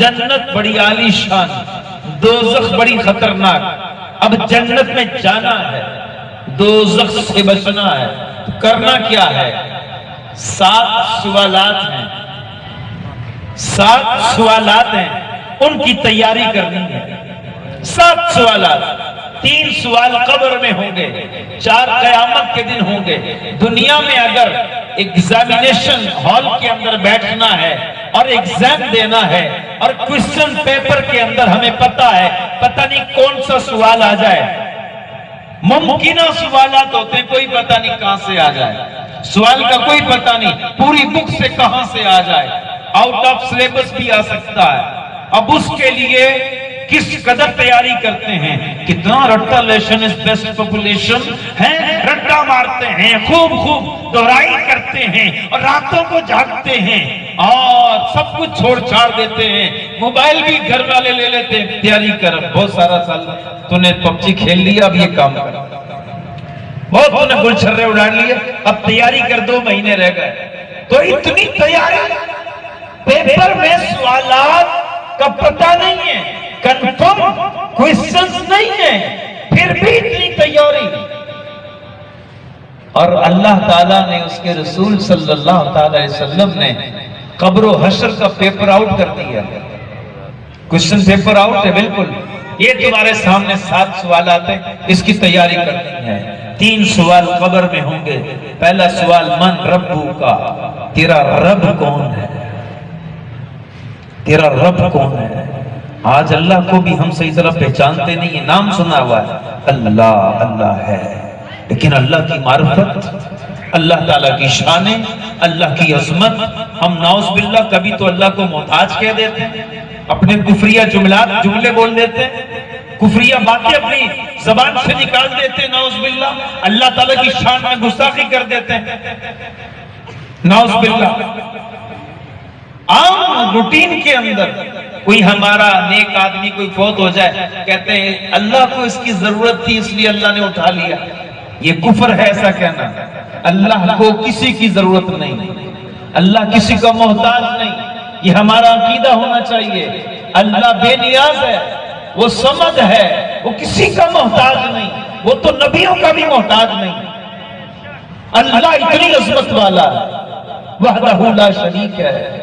جنت بڑی عالی شان، دوزخ بڑی خطرناک. اب جنت میں جانا ہے، دوزخ سے بچنا ہے، تو کرنا کیا ہے؟ 7 سوالات ہیں، 7 سوالات ہیں، ان کی تیاری کرنی ہے. 7 سوالات. 3 سوال قبر میں ہوں گے، 4 قیامت کے دن ہوں گے. دنیا میں اگر ایگزامینیشن ہال کے اندر بیٹھنا ہے اور ایگزام دینا ہے اور کوئسچن پیپر کے اندر ہمیں پتا ہے پتہ نہیں کون سا سوال آ جائے. ممکنہ سوالات ہوتے ہیں، کوئی پتہ نہیں کہاں سے آ جائے، سوال کا کوئی پتہ نہیں پوری بک سے کہاں سے آ جائے، آؤٹ آف سلیبس بھی آ سکتا ہے. اب اس کے لیے کس قدر تیاری کرتے ہیں، کتنا رٹا لیشن اس بیسٹ پاپولیشن ہے، رٹا مارتے ہیں، خوب دہرائی کرتے ہیں اور راتوں کو جاگتے ہیں اور سب کچھ چھوڑ چھاڑ دیتے ہیں. موبائل بھی گھر والے لے لیتے ہیں. تیاری کر، بہت سارا سال تو نے پب جی کھیل لیا، اب یہ کام کر، بہت تو نے گل چھرے اڑا لیے، اب تیاری کر، 2 مہینے رہ گئے. تو اتنی تیاری، پیپر میں سوالات کا پتہ نہیں ہے، کنفرم کوئسچنز نہیں ہے، پھر بھی اتنی تیاری. اور اللہ تعالیٰ نے، اس کے رسول صلی اللہ علیہ وسلم نے قبر و حشر کا پیپر آؤٹ کر دیا. کوئسچن پیپر آؤٹ ہے بالکل. یہ تمہارے سامنے 7 سوالات ہیں، اس کی تیاری کرنی ہے. 3 سوال قبر میں ہوں گے. پہلا سوال، من ربو کا، تیرا رب کون ہے، تیرا رب کون ہے. آج اللہ کو بھی ہم صحیح طرح پہچانتے نہیں ہیں. نام سنا ہوا ہے، اللہ اللہ ہے، لیکن اللہ کی معرفت، اللہ تعالیٰ کی شانیں، اللہ کی عظمت، ہم نعوذ باللہ کبھی تو اللہ کو محتاج کہہ دیتے ہیں، اپنے کفریہ جملے بول دیتے ہیں، کفریہ باتیں اپنی زبان سے نکال دیتے ہیں، نعوذ باللہ اللہ تعالیٰ کی شان میں گستاخی کر دیتے ہیں، نعوذ باللہ. عام روٹین کے اندر کوئی ہمارا نیک آدمی کوئی فوت ہو جائے، کہتے ہیں اللہ کو اس کی ضرورت تھی اس لیے اللہ نے اٹھا لیا. یہ کفر ہے ایسا کہنا. اللہ کو کسی کی ضرورت نہیں، اللہ کسی کا محتاج نہیں. یہ ہمارا عقیدہ ہونا چاہیے. اللہ بے نیاز ہے، وہ صمد ہے، وہ کسی کا محتاج نہیں، وہ تو نبیوں کا بھی محتاج نہیں. اللہ اتنی عظمت والا ہے، وحدہ لا شریک ہے.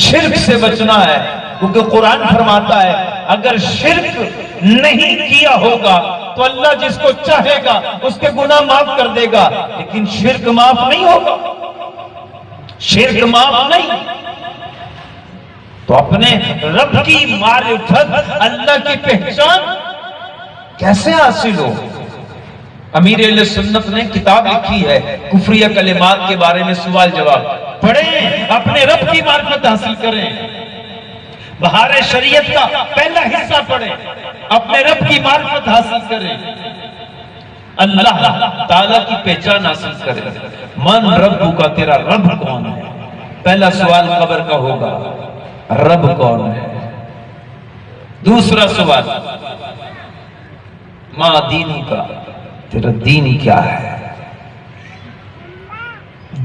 شرک سے بچنا ہے، کیونکہ قرآن فرماتا ہے اگر شرک نہیں کیا ہوگا تو اللہ جس کو چاہے گا اس کے گناہ معاف کر دے گا، لیکن شرک معاف نہیں ہوگا، شرک معاف نہیں. تو اپنے رب کی معرفت، اللہ کی پہچان کیسے حاصل ہو؟ امیر اہل سنت نے کتاب لکھی ہے کفریہ کلمات کے بارے میں، سوال جواب. پڑھیں، اپنے رب کی معرفت حاصل کریں. بہار شریعت کا پہلا حصہ پڑھیں، اپنے رب کی معرفت حاصل کریں، اللہ تعالیٰ کی پہچان حاصل کریں. من رب کا، تیرا رب کون ہے. پہلا سوال قبر کا ہوگا، رب کون ہے. دوسرا سوال، ما دینی کا، تیرا دین کیا ہے.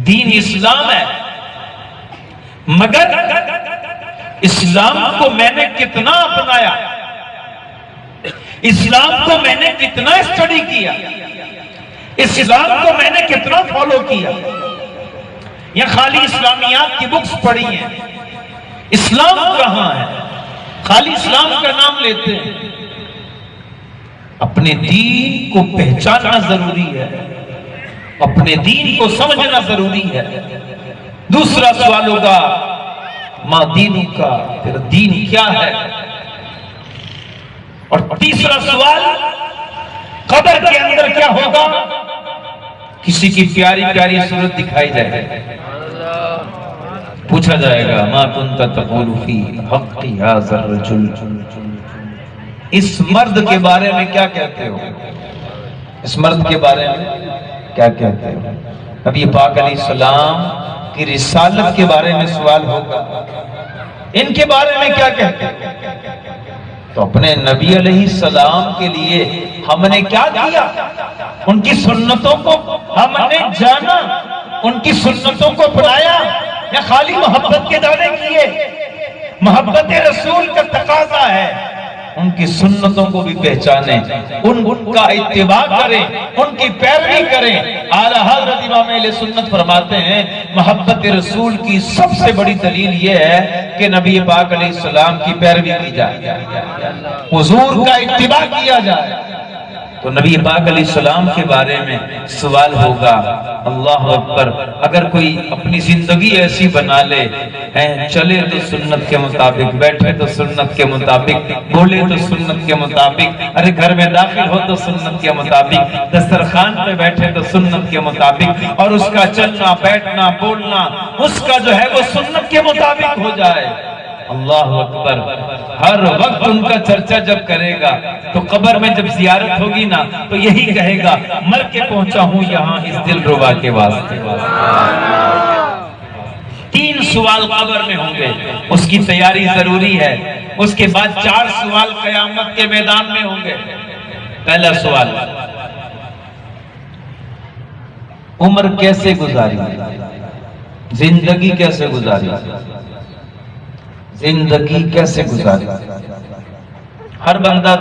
دین اسلام ہے، مگر اسلام کو میں نے کتنا اپنایا، اسلام کو میں نے کتنا اسٹڈی کیا، اسلام کو میں نے کتنا فالو کیا. یا خالی اسلامیات کی بکس پڑھی ہیں، اسلام کہاں ہے، خالی اسلام کا نام لیتے ہیں. اپنے دین کو پہچاننا ضروری ہے، اپنے دین کو سمجھنا ضروری ہے. دوسرا سوال ہوگا، ما دین کا، تیرا دین کیا ہے. اور تیسرا سوال، قبر کے اندر کیا ہوگا. کسی کی پیاری پیاری صورت دکھائی جائے گی، پوچھا جائے گا ما کنت تقول فی حق ھذا الرجل، اس مرد کے بارے میں کیا کہتے ہو، اس مرد کے بارے میں کیا کہتے ہو. نبی پاک علیہ السلام کی رسالت کے بارے میں سوال ہوگا، ان کے بارے میں کیا کہتے ہیں. تو اپنے نبی علیہ السلام کے لیے ہم نے کیا کیا، ان کی سنتوں کو ہم نے جانا، ان کی سنتوں کو اپنایا، یا خالی محبت کے دعوے کیے. محبت رسول کا تقاضا ہے ان کی سنتوں کو بھی پہچانیں، ان کا اتباع کریں، ان کی پیروی کریں۔ اعلیٰ حضرت امام اہل سنت فرماتے ہیں محبت رسول کی سب سے بڑی دلیل یہ ہے کہ نبی پاک علیہ السلام کی پیروی کی جائے، حضور کا اتباع کیا جائے۔ تو نبی پاک علیہ السلام کے بارے میں سوال ہوگا، اللہ اکبر، اگر کوئی اپنی زندگی ایسی بنا لے، چلے تو سنت کے مطابق، بیٹھے تو سنت کے مطابق، بولے تو سنت کے مطابق، ارے گھر میں داخل ہو تو سنت کے مطابق، دسترخوان پہ بیٹھے تو سنت کے مطابق، اور اس کا چلنا بیٹھنا بولنا اس کا جو ہے وہ سنت کے مطابق ہو جائے، اللہ اکبر۔ ہر وقت ان کا چرچا جب کرے گا تو قبر میں جب زیارت ہوگی نا تو یہی کہے گا مر کے پہنچا ہوں یہاں اس دل ربا کے واسطے۔ 3 سوال قبر میں ہوں گے، اس کی تیاری ضروری ہے۔ اس کے بعد 4 سوال قیامت کے میدان میں ہوں گے۔ پہلا سوال، عمر کیسے گزاری، زندگی کیسے گزاری، زندگی کیسے گزاری۔ ہر بندہ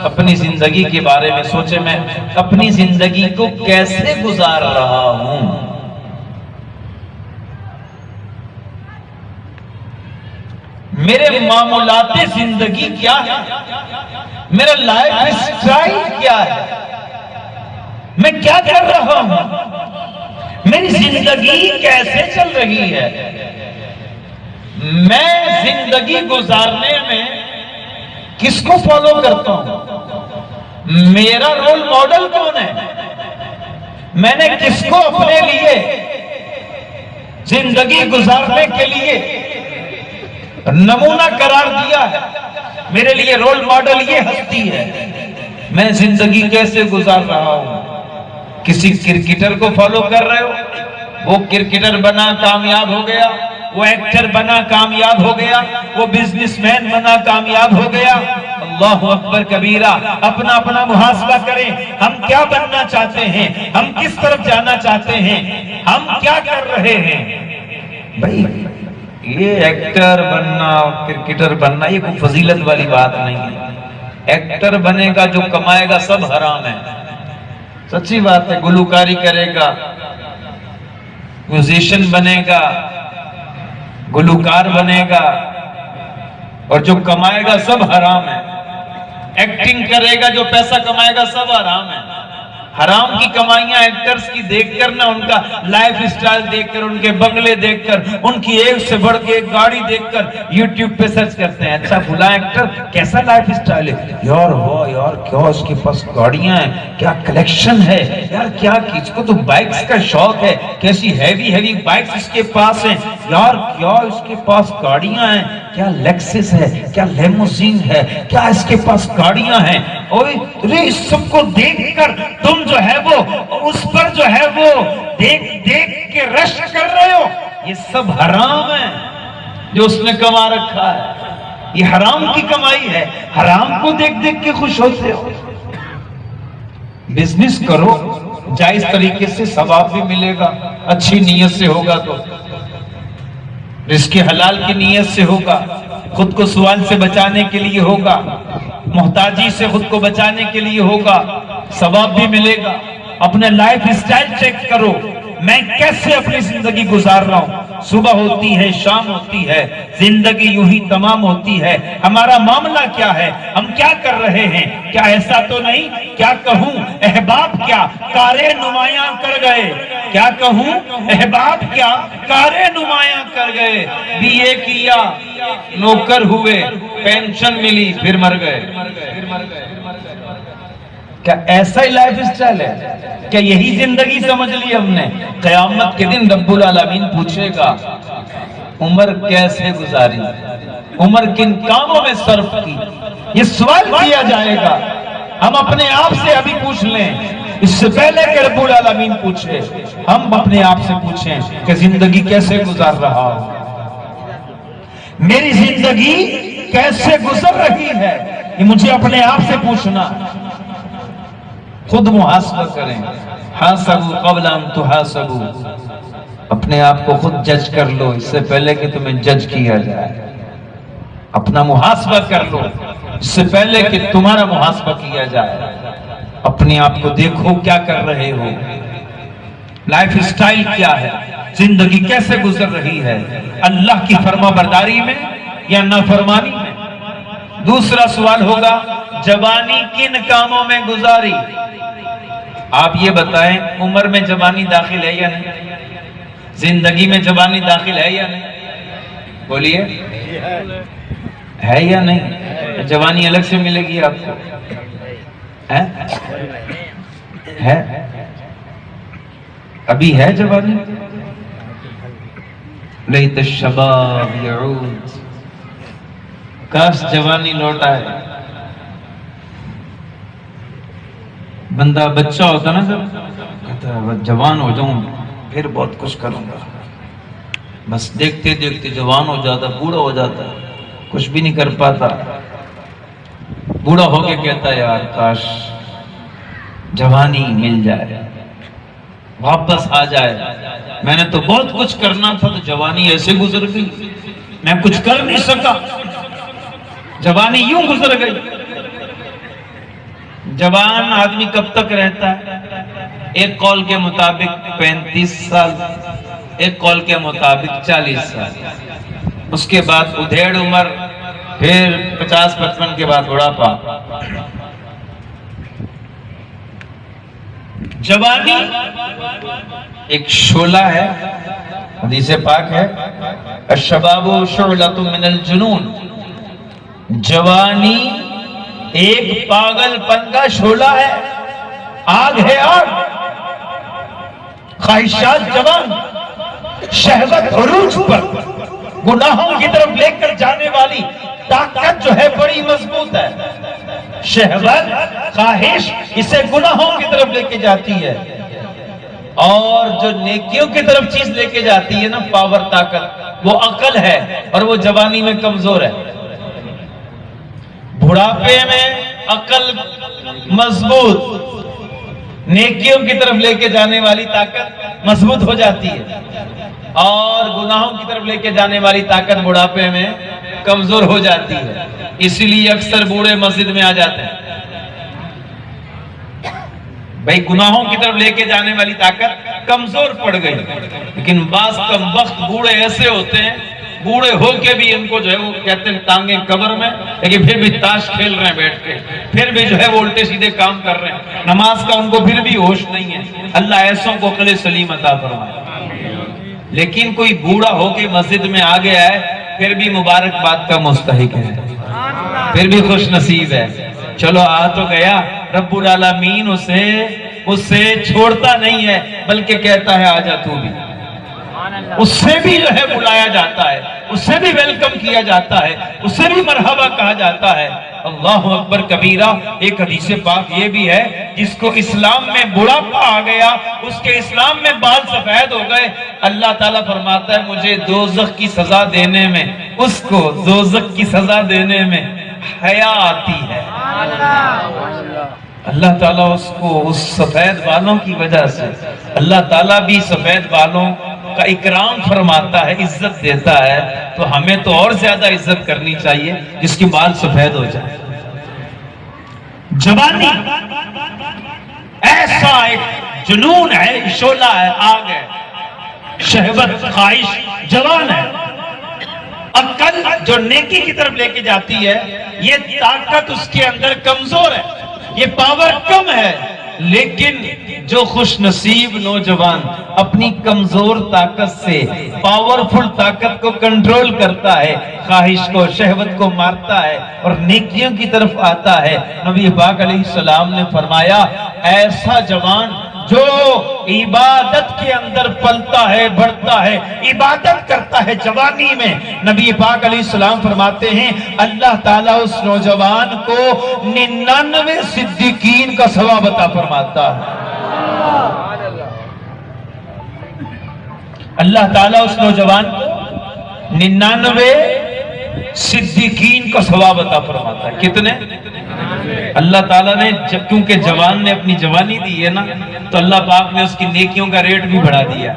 اپنی زندگی کے بارے میں سوچے، میں اپنی زندگی کو کیسے گزار رہا ہوں۔ میرے معمولات زندگی کیا ہے، میرا لائف اسٹائل کیا ہے، میں کیا کر رہا ہوں، میری زندگی کیسے چل رہی ہے، میں زندگی گزارنے میں کس کو فالو کرتا ہوں، میرا رول ماڈل کون ہے، میں نے کس کو اپنے لیے زندگی گزارنے کے لیے نمونہ قرار دیا ہے، میرے لیے رول ماڈل یہ ہستی ہے، میں زندگی کیسے گزار رہا ہوں۔ کسی کرکٹر کو فالو کر رہے ہو، وہ کرکٹر بنا کامیاب ہو گیا، وہ ایکٹر بنا کامیاب ہو گیا، وہ بزنس مین بنا کامیاب ہو گیا، اللہ اکبر کبیرہ۔ اپنا اپنا محاسبہ کریں، ہم کیا بننا چاہتے ہیں، ہم کس طرف جانا چاہتے ہیں، ہم کیا کر رہے ہیں۔ بھائی یہ ایکٹر بننا، کرکٹر بننا یہ کوئی فضیلت والی بات نہیں ہے۔ ایکٹر بنے گا جو کمائے گا سب حرام ہے، سچی بات ہے۔ گلوکاری کرے گا، میوزیشین بنے گا، گلوکار بنے گا، اور جو کمائے گا سب حرام ہے۔ ایکٹنگ کرے گا جو پیسہ کمائے گا سب حرام ہے۔ حرام کی کمائیاں ایکٹرز کی دیکھ کر نہ، ان کا لائف اسٹائل دیکھ کر، ان کے بنگلے دیکھ کر، ان کی ایک سے بڑھ کے ایک گاڑی دیکھ کر یوٹیوب پہ سرچ کرتے ہیں، اچھا فلاں ایکٹر کیسا لائف اسٹائل ہے، یار واہ یار کیا اس کے پاس گاڑیاں ہیں، کیا کلیکشن ہے یار، کیا اس کو تو بائکس کا شوق ہے، کیسی ہیوی بائکس اس کے پاس ہیں یار، کیا اس کے پاس گاڑیاں ہیں، کیا لیکسس ہے، کیا لیموزین ہے، کیا اس کے پاس گاڑیاں ہیں۔ اوہ اس سب کو دیکھ کر تم جو ہے وہ اس پر جو ہے وہ دیکھ کے رشک کر رہے ہو، یہ سب حرام ہے جو اس نے کما رکھا ہے، یہ حرام کی کمائی ہے، حرام کو دیکھ کے خوش ہوتے ہو۔ بزنس کرو جائز طریقے سے، ثواب بھی ملے گا، اچھی نیت سے ہوگا تو، رزق حلال کی نیت سے ہوگا، خود کو سوال سے بچانے کے لیے ہوگا، محتاجی سے خود کو بچانے کے لیے ہوگا، ثواب بھی ملے گا۔ اپنے لائف اسٹائل چیک کرو، میں کیسے اپنی زندگی گزار رہا ہوں، صبح ہوتی ہے شام ہوتی ہے، زندگی یوں ہی تمام ہوتی ہے، ہمارا معاملہ کیا ہے، ہم کیا کر رہے ہیں، کیا ایسا تو نہیں کیا کہوں احباب کیا کارے نمایاں کر گئے، کیا کہوں احباب کیا کارے نمایاں کر گئے، بی اے کیا نوکر ہوئے پینشن ملی پھر مر گئے۔ کیا ایسا ہی لائف اسٹائل ہے؟ کیا یہی زندگی سمجھ لی ہم نے؟ قیامت کے دن رب العالمین پوچھے گا عمر کیسے گزاری، عمر کن کاموں میں صرف کی، یہ سوال کیا جائے گا۔ ہم اپنے آپ سے ابھی پوچھ لیں، اس سے پہلے کہ رب العالمین پوچھے، ہم اپنے آپ سے پوچھیں کہ زندگی کیسے گزار رہا ہوں، میری زندگی کیسے گزر رہی ہے، یہ مجھے اپنے آپ سے پوچھنا۔ خود محاسبہ کریں، حاسبوا قبل ان تحاسبوا، اپنے آپ کو خود جج کر لو اس سے پہلے کہ تمہیں جج کیا جائے۔ اپنا محاسبہ کر لو اس سے پہلے کہ تمہارا محاسبہ کیا جائے. اپنے آپ کو دیکھو کیا کر رہے ہو, لائف سٹائل کیا ہے, زندگی کیسے گزر رہی ہے, اللہ کی فرما برداری میں یا نافرمانی میں. دوسرا سوال ہوگا جوانی کن کاموں میں گزاری. آپ یہ بتائیں عمر میں جوانی داخل ہے یا نہیں, زندگی میں جوانی داخل ہے یا نہیں, بولیے ہے یا نہیں. جوانی الگ سے ملے گی آپ کو, ہے ابھی ہے جوانی. لیت الشباب یعود, کاش جوانی لوٹ آئے. بندہ بچہ ہوتا نا جب کہتا ہے جوان ہو جاؤں پھر بہت کچھ کروں گا, بس دیکھتے دیکھتے جوان ہو جاتا, بوڑھا ہو جاتا, کچھ بھی نہیں کر پاتا. بوڑھا ہو کے کہتا ہے یار کاش جوانی مل جائے, واپس آ جائے. میں نے تو بہت کچھ کرنا تھا تو جوانی ایسے گزر گئی, میں کچھ کر نہیں سکا, جوانی یوں گزر گئی. جوان آدمی کب تک رہتا ہے؟ ایک قول کے مطابق 35 سال, ایک قول کے مطابق 40 سال, اس کے بعد ادھیڑ عمر, پھر 50-55 کے بعد بڑھاپا. جوانی ایک شعلہ ہے, حدیث پاک ہے الشباب شعلۃ من الجنون. جوانی ایک پاگل پن کا شعلہ ہے, آگ ہے آگ. خواہشات جوان, شہوت عروج پر, گناہوں کی طرف لے کر جانے والی طاقت جو ہے بڑی مضبوط ہے. شہوت, خواہش اسے گناہوں کی طرف لے کے جاتی ہے, اور جو نیکیوں کی طرف چیز لے کے جاتی ہے نا, پاور, طاقت, وہ عقل ہے, اور وہ جوانی میں کمزور ہے. بڑھاپے میں عقل مضبوط, نیکیوں کی طرف لے کے جانے والی طاقت مضبوط ہو جاتی ہے, اور گناہوں کی طرف لے کے جانے والی طاقت بڑھاپے میں کمزور ہو جاتی ہے. اسی لیے اکثر بوڑھے مسجد میں آ جاتے ہیں. بھائی گناہوں کی طرف لے کے جانے والی طاقت کمزور پڑ گئی, لیکن بعض کم وقت بوڑھے ایسے ہوتے ہیں, بوڑھے ہو کے بھی ان کو جو ہے وہ کہتے ہیں ٹانگیں قبر میں, لیکن پھر بھی تاش کھیل رہے ہیں بیٹھ کے, پھر بھی جو ہے وہ الٹے سیدھے کام کر رہے ہیں. نماز کا ان کو پھر بھی ہوش نہیں ہے. اللہ ایسوں کو عقل سلیم عطا فرمائے. لیکن کوئی بوڑھا ہو کے مسجد میں آ گیا ہے, پھر بھی مبارکباد کا مستحق ہے, پھر بھی خوش نصیب ہے. چلو آ تو گیا, رب العالمین اسے چھوڑتا نہیں ہے, بلکہ کہتا ہے آجا تو بھی. اس سے بھی جو ہے بلایا جاتا ہے, اس سے بھی ویلکم کیا جاتا ہے, اس سے بھی مرحبا کہا جاتا ہے. اللہ اکبر کبیرہ. ایک حدیث پاک یہ بھی ہے, جس کو اسلام میں بڑھاپا آ گیا, اس کے اسلام میں بال سفید ہو گئے, اللہ تعالیٰ فرماتا ہے مجھے دوزخ کی سزا دینے میں, اس کو دوزخ کی سزا دینے میں حیا آتی ہے. اللہ تعالیٰ اس کو اس سفید بالوں کی وجہ سے, اللہ تعالیٰ بھی سفید بالوں کا اکرام فرماتا ہے, عزت دیتا ہے. تو ہمیں تو اور زیادہ عزت کرنی چاہیے جس کی بال سفید ہو جائے. جوانی ایسا ایک جنون ہے, شعلہ ہے, آگ ہے, شہوت, خواہش جوان ہے. عقل جو نیکی کی طرف لے کے جاتی ہے, یہ طاقت اس کے اندر کمزور ہے, یہ پاور کم ہے. لیکن جو خوش نصیب نوجوان اپنی کمزور طاقت سے پاورفل طاقت کو کنٹرول کرتا ہے, خواہش کو, شہوت کو مارتا ہے اور نیکیوں کی طرف آتا ہے, نبی پاک علیہ السلام نے فرمایا ایسا جوان جو عبادت کے اندر پلتا ہے, بڑھتا ہے, عبادت کرتا ہے جوانی میں, نبی پاک علیہ السلام فرماتے ہیں اللہ تعالیٰ اس نوجوان کو 99 صدیقین کا ثواب عطا فرماتا ہے. اللہ تعالیٰ اس نوجوان کو 99 صدیقین کا ثواب عطا فرماتا ہے. کتنے؟ اللہ تعالیٰ نے کیونکہ جوان نے اپنی جوانی دی ہے نا, تو اللہ پاک نے اس کی نیکیوں کا ریٹ بھی بڑھا دیا.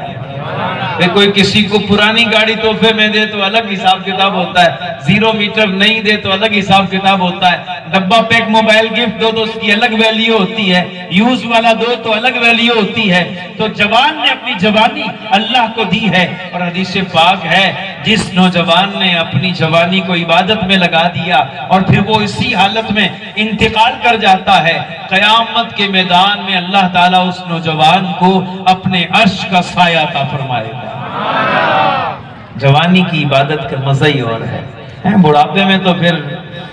کوئی کسی کو پرانی گاڑی تحفے میں دے تو الگ حساب کتاب ہوتا ہے، 0 میٹر نہیں دے تو الگ حساب کتاب ہوتا ہے، ڈبہ پیک موبائل گفٹ دو تو اس کی الگ ویلیو ہوتی ہے، یوز والا دو تو الگ ویلیو ہوتی ہے۔ تو جوان نے اپنی جوانی اللہ کو دی ہے، اور حدیث پاک ہے جس نوجوان نے اپنی جوانی کو عبادت میں لگا دیا اور پھر وہ اسی حالت میں انتقال کر جاتا ہے، قیامت کے میدان میں اللہ تعالیٰ اس نوجوان کو اپنے عرش کا سایہ عطا فرمائے گا۔ جوانی کی عبادت کا مزہ ہی اور ہے۔ بڑھاپے میں تو پھر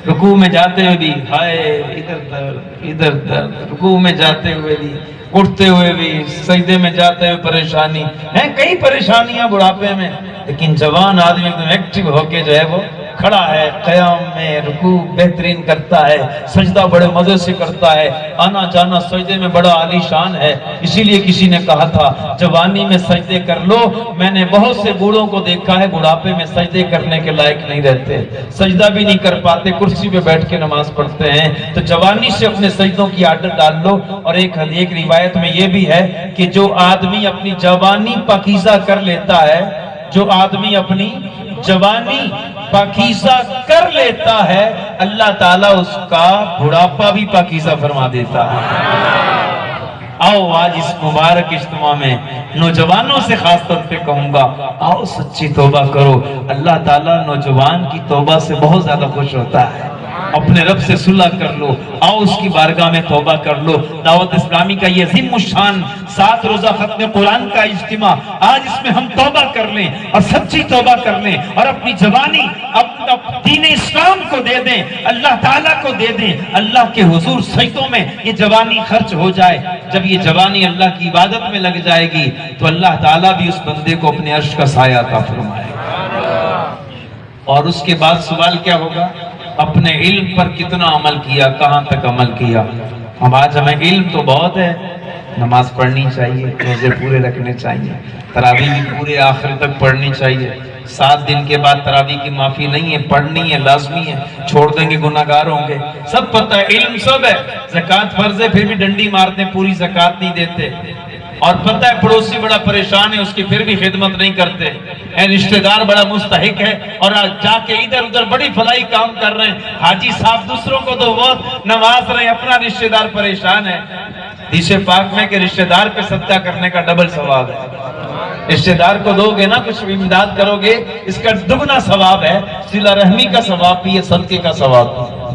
رکوع میں جاتے ہوئے بھی ہائے ادھر درد ادھر درد، رکوع میں جاتے ہوئے بھی، اٹھتے ہوئے بھی، سجدے میں جاتے ہوئے پریشانی ہیں، کئی پریشانیاں بڑھاپے میں، لیکن جوان آدمی ایک دم ایکٹیو ہو کے جو ہے وہ کھڑا ہے، قیام میں رکوع بہترین کرتا ہے، سجدہ بڑے مزے سے کرتا ہے، آنا جانا سجدے میں بڑا عالی شان ہے۔ اسی لیے کسی نے کہا تھا جوانی میں سجدے کر لو، میں نے بہت سے بوڑھوں کو دیکھا ہے بڑھاپے میں سجدے کرنے کے لائق نہیں رہتے، سجدہ بھی نہیں کر پاتے، کرسی پہ بیٹھ کے نماز پڑھتے ہیں۔ تو جوانی سے اپنے سجدوں کی عادت ڈال لو۔ اور ایک روایت میں یہ بھی ہے کہ جو آدمی اپنی جوانی پاکیزہ کر لیتا ہے، جو آدمی اپنی جوانی پاکیزہ کر لیتا ہے، اللہ تعالیٰ اس کا بڑھاپا بھی پاکیزہ فرما دیتا ہے۔ آؤ آج اس مبارک اجتماع میں نوجوانوں سے خاص طور پہ کہوں گا، آؤ سچی توبہ کرو۔ اللہ تعالیٰ نوجوان کی توبہ سے بہت زیادہ خوش ہوتا ہے۔ اپنے رب سے صلح کر لو، آؤ اس کی بارگاہ میں توبہ کر لو۔ دعوت اسلامی کا یہ عظیم الشان 7 روزہ ختم قرآن کا اجتماع، آج اس میں ہم توبہ کر لیں اور سچی توبہ کر لیں اور اپنی جوانی دین اسلام کو دے دیں، اللہ تعالیٰ کو دے دیں، اللہ کے حضور سجدوں میں یہ جوانی خرچ ہو جائے۔ جب یہ جوانی اللہ کی عبادت میں لگ جائے گی تو اللہ تعالیٰ بھی اس بندے کو اپنے عرش کا سایہ عطا فرمائے گا۔ اور اس کے بعد سوال کیا ہوگا؟ اپنے علم پر کتنا عمل کیا، کہاں تک عمل کیا۔ اب آج ہمیں علم تو بہت ہے، نماز پڑھنی چاہیے، روزے پورے رکھنے چاہیے، تراویح بھی پورے آخر تک پڑھنی چاہیے، 7 دن کے بعد تراویح کی معافی نہیں ہے، پڑھنی ہے، لازمی ہے، چھوڑ دیں گے گناہگار ہوں گے، سب پتہ ہے، علم سب ہے۔ زکوٰۃ فرض ہے پھر بھی ڈنڈی مارتے ہیں، پوری زکوٰۃ نہیں دیتے، اور پتہ ہے پڑوسی بڑا پریشان ہے، اس کی پھر بھی خدمت نہیں کرتے، رشتہ دار بڑا مستحق ہے اور آج جا کے ادھر ادھر بڑی فلاحی کام کر رہے ہیں، حاجی صاحب دوسروں کو تو بہت نواز رہے ہیں، اپنا رشتہ دار پریشان ہے۔ حدیث پاک میں کہ رشتہ دار پہ صدقہ کرنے کا ڈبل ثواب ہے، رشتہ دار کو دو گے نا، کچھ امداد کرو گے، اس کا دگنا ثواب ہے، صلہ رحمی کا ثواب بھی ہے، صدقے کا ثواب بھی ہے۔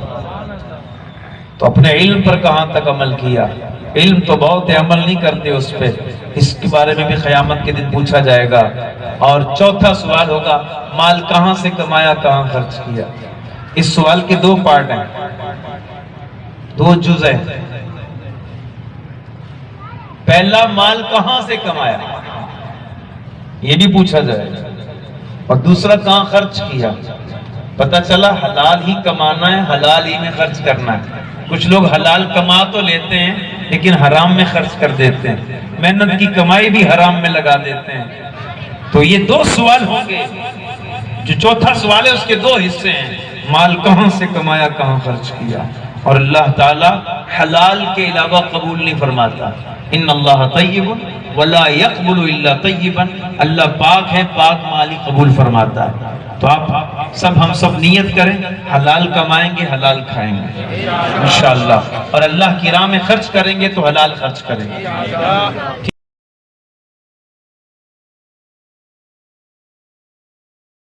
تو اپنے علم پر کہاں تک عمل کیا؟ علم تو بہت ہے، عمل نہیں کرتے اس پہ، اس کے بارے میں بھی قیامت کے دن پوچھا جائے گا۔ اور چوتھا سوال ہوگا، مال کہاں سے کمایا، کہاں خرچ کیا۔ اس سوال کے 2 پارٹ ہیں، 2 جز ہیں۔ پہلا، مال کہاں سے کمایا، یہ بھی پوچھا جائے گا، اور دوسرا کہاں خرچ کیا۔ پتہ چلا حلال ہی کمانا ہے، حلال ہی میں خرچ کرنا ہے۔ کچھ لوگ حلال کما تو لیتے ہیں لیکن حرام میں خرچ کر دیتے ہیں، محنت کی کمائی بھی حرام میں لگا دیتے ہیں۔ تو یہ 2 سوال ہوں گے، جو چوتھا سوال ہے اس کے 2 حصے ہیں، مال کہاں سے کمایا، کہاں خرچ کیا۔ اور اللہ تعالیٰ حلال کے علاوہ قبول نہیں فرماتا، ان اللہ طیب ولا یقبل الا طیبا، اللہ پاک ہے، پاک مال ہی قبول فرماتا ہے۔ تو آپ سب، ہم سب نیت کریں، حلال کمائیں گے، حلال کھائیں گے انشاءاللہ، اور اللہ کی راہ میں خرچ کریں گے تو حلال خرچ کریں گے۔